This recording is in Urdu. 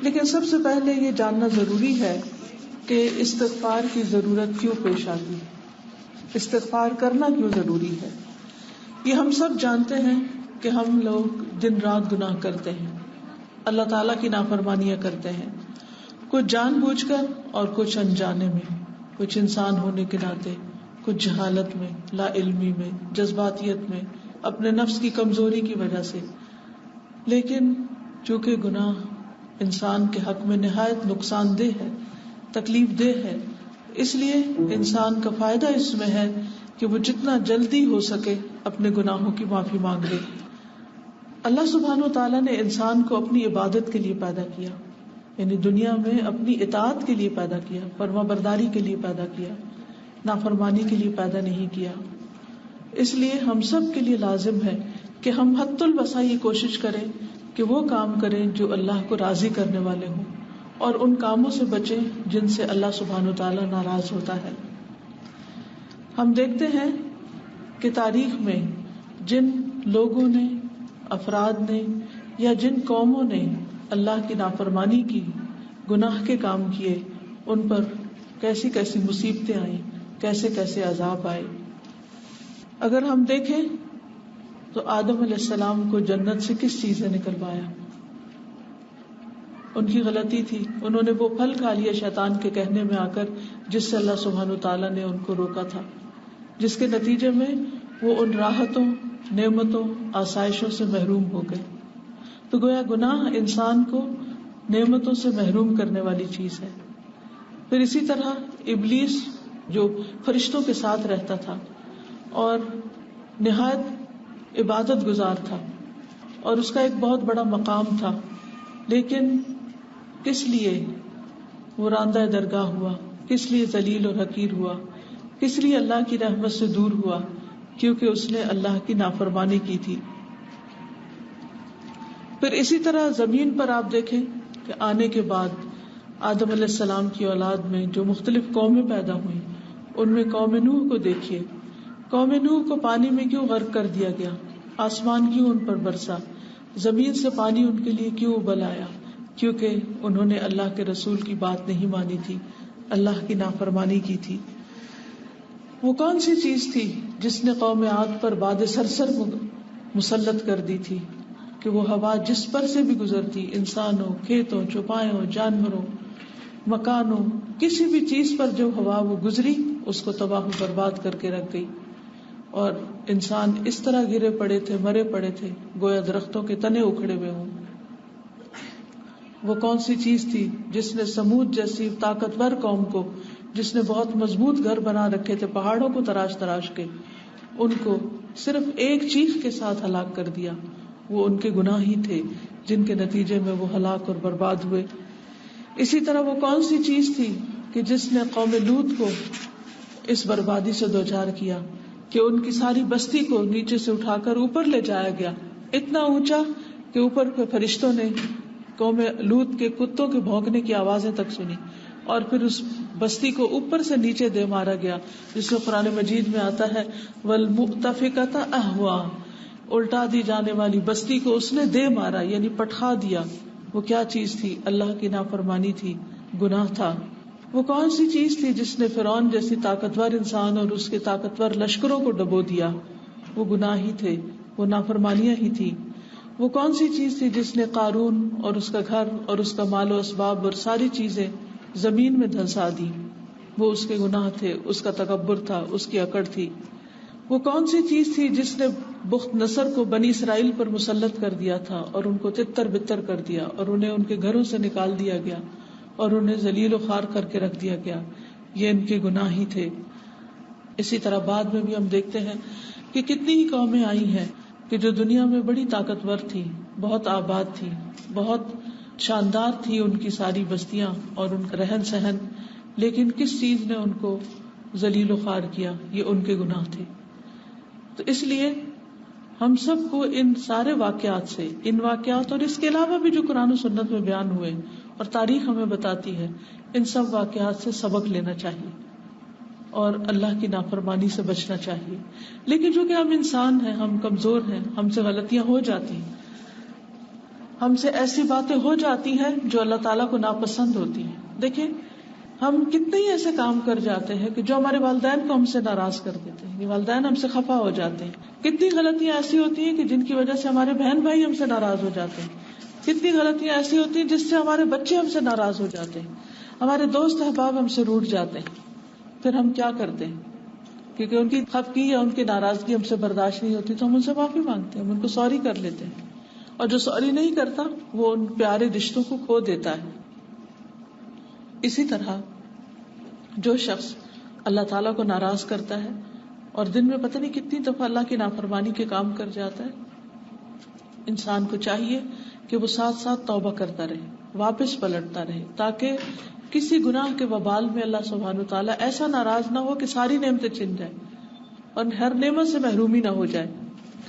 لیکن سب سے پہلے یہ جاننا ضروری ہے کہ استغفار کی ضرورت کیوں پیش آتی ہے، استغفار کرنا کیوں ضروری ہے۔ یہ ہم سب جانتے ہیں کہ ہم لوگ دن رات گناہ کرتے ہیں، اللہ تعالیٰ کی نافرمانیاں کرتے ہیں، کچھ جان بوجھ کر اور کچھ انجانے میں، کچھ انسان ہونے کے ناطے، کچھ جہالت میں، لا علمی میں، جذباتیت میں، اپنے نفس کی کمزوری کی وجہ سے۔ لیکن چونکہ گناہ انسان کے حق میں نہایت نقصان دہ ہے، تکلیف دہ ہے، اس لیے انسان کا فائدہ اس میں ہے کہ وہ جتنا جلدی ہو سکے اپنے گناہوں کی معافی مانگ لے۔ اللہ سبحانہ و تعالیٰ نے انسان کو اپنی عبادت کے لیے پیدا کیا، یعنی دنیا میں اپنی اطاعت کے لیے پیدا کیا، فرما برداری کے لیے پیدا کیا، نافرمانی کے لیے پیدا نہیں کیا۔ اس لیے ہم سب کے لیے لازم ہے کہ ہم حد الوسع یہ کوشش کریں کہ وہ کام کریں جو اللہ کو راضی کرنے والے ہوں، اور ان کاموں سے بچیں جن سے اللہ سبحانہ وتعالیٰ ناراض ہوتا ہے۔ ہم دیکھتے ہیں کہ تاریخ میں جن لوگوں نے، افراد نے یا جن قوموں نے اللہ کی نافرمانی کی، گناہ کے کام کیے، ان پر کیسی کیسی مصیبتیں آئیں، کیسے کیسے عذاب آئے۔ اگر ہم دیکھیں تو آدم علیہ السلام کو جنت سے کس چیز نے نکلوایا؟ ان کی غلطی تھی، انہوں نے وہ پھل کھا لیا شیطان کے کہنے میں آ کر، جس سے اللہ سبحانہ وتعالیٰ نے ان کو روکا تھا، جس کے نتیجے میں وہ ان راحتوں، نعمتوں، آسائشوں سے محروم ہو گئے۔ تو گویا گناہ انسان کو نعمتوں سے محروم کرنے والی چیز ہے۔ پھر اسی طرح ابلیس جو فرشتوں کے ساتھ رہتا تھا اور نہایت عبادت گزار تھا، اور اس کا ایک بہت بڑا مقام تھا، لیکن کس لیے وہ راندہ درگاہ ہوا، کس لیے ذلیل اور حقیر ہوا، کس لیے اللہ کی رحمت سے دور ہوا؟ کیونکہ اس نے اللہ کی نافرمانی کی تھی۔ پھر اسی طرح زمین پر آپ دیکھیں کہ آنے کے بعد آدم علیہ السلام کی اولاد میں جو مختلف قومیں پیدا ہوئیں، ان میں قوم نوح کو دیکھیے، قوم نوح کو پانی میں کیوں غرق کر دیا گیا؟ آسمان کیوں ان پر برسا؟ زمین سے پانی ان کے لیے کیوں ابل آیا؟ کیونکہ انہوں نے اللہ کے رسول کی بات نہیں مانی تھی، اللہ کی نافرمانی کی تھی۔ وہ کون سی چیز تھی جس نے قوم عاد پر باد صرصر مسلط کر دی تھی کہ وہ ہوا جس پر سے بھی گزرتی، انسانوں، کھیتوں، چوپایوں، جانوروں، مکانوں، کسی بھی چیز پر جو ہوا وہ گزری اس کو تباہ و برباد کر کے رکھ گئی، اور انسان اس طرح گرے پڑے تھے، مرے پڑے تھے، گویا درختوں کے تنے اکھڑے ہوئے ہوں۔ وہ کون سی چیز تھی جس نے سمود جیسی طاقتور قوم کو، جس نے بہت مضبوط گھر بنا رکھے تھے پہاڑوں کو تراش تراش کے، ان کو صرف ایک چیخ کے ساتھ ہلاک کر دیا؟ وہ ان کے گناہ ہی تھے جن کے نتیجے میں وہ ہلاک اور برباد ہوئے۔ اسی طرح وہ کون سی چیز تھی کہ جس نے قوم لوط کو اس بربادی سے دوچار کیا کہ ان کی ساری بستی کو نیچے سے اٹھا کر اوپر لے جایا گیا، اتنا اونچا کہ اوپر کے فرشتوں نے قوم لوط کے کتوں کے بھونکنے کی آوازیں تک سنی، اور پھر اس بستی کو اوپر سے نیچے دے مارا گیا، جس میں قرآن مجید میں آتا ہے وَالْمُؤْتَفِكَةَ أَهْوَىٰ، الٹا دی جانے والی بستی کو اس نے دے مارا، یعنی پٹخا دیا۔ وہ کیا چیز تھی؟ اللہ کی نافرمانی تھی، گناہ تھا۔ وہ کون سی چیز تھی جس نے فرعون جیسی طاقتور انسان اور اس کے طاقتور لشکروں کو ڈبو دیا؟ وہ گناہ ہی تھے، وہ نافرمانیاں ہی تھی۔ وہ کون سی چیز تھی جس نے قارون اور اس کا گھر اور اس کا مال و اسباب اور ساری چیزیں زمین میں دھنسا دی؟ وہ اس کے گناہ تھے، اس کا تکبر تھا، اس کی اکڑ تھی۔ وہ کون سی چیز تھی جس نے بخت نصر کو بنی اسرائیل پر مسلط کر دیا تھا اور ان کو تتر بتر کر دیا، اور انہیں ان کے گھروں سے نکال دیا گیا اور انہیں ذلیل و خوار کر کے رکھ دیا گیا؟ یہ ان کے گناہ ہی تھے۔ اسی طرح بعد میں بھی ہم دیکھتے ہیں کہ کتنی ہی قومیں آئی ہیں کہ جو دنیا میں بڑی طاقتور تھی، بہت آباد تھی، بہت شاندار تھی ان کی ساری بستیاں اور ان کا رہن سہن، لیکن کس چیز نے ان کو ذلیل و خوار کیا؟ یہ ان کے گناہ تھے۔ تو اس لیے ہم سب کو ان سارے واقعات سے، ان واقعات اور اس کے علاوہ بھی جو قرآن و سنت میں بیان ہوئے اور تاریخ ہمیں بتاتی ہے، ان سب واقعات سے سبق لینا چاہیے اور اللہ کی نافرمانی سے بچنا چاہیے۔ لیکن جو کہ ہم انسان ہیں، ہم کمزور ہیں، ہم سے غلطیاں ہو جاتی ہیں، ہم سے ایسی باتیں ہو جاتی ہیں جو اللہ تعالیٰ کو ناپسند ہوتی ہیں. دیکھیں ہم کتنے ہی ایسے کام کر جاتے ہیں کہ جو ہمارے والدین کو ہم سے ناراض کر دیتے ہیں, والدین ہم سے خفا ہو جاتے ہیں. کتنی غلطیاں ایسی ہوتی ہیں کہ جن کی وجہ سے ہمارے بہن بھائی ہم سے ناراض ہو جاتے ہیں. کتنی غلطیاں ایسی ہوتی ہیں جس سے ہمارے بچے ہم سے ناراض ہو جاتے ہیں, ہمارے دوست احباب ہم سے روٹھ جاتے ہیں. پھر ہم کیا کرتے ہیں, کیونکہ ان کی خفگی یا ان کی ناراضگی ہم سے برداشت نہیں ہوتی تو ہم ان سے معافی مانگتے ہیں, ہم ان کو سوری کر لیتے ہیں. اور جو سوری نہیں کرتا وہ ان پیارے رشتوں کو کھو دیتا ہے. اسی طرح جو شخص اللہ تعالیٰ کو ناراض کرتا ہے اور دن میں پتہ نہیں کتنی دفعہ اللہ کی نافرمانی کے کام کر جاتا ہے, انسان کو چاہیے کہ وہ ساتھ ساتھ توبہ کرتا رہے, واپس پلٹتا رہے, تاکہ کسی گناہ کے وبال میں اللہ سبحانہ وتعالیٰ ایسا ناراض نہ ہو کہ ساری نعمتیں چھن جائیں اور ہر نعمت سے محرومی نہ ہو جائے.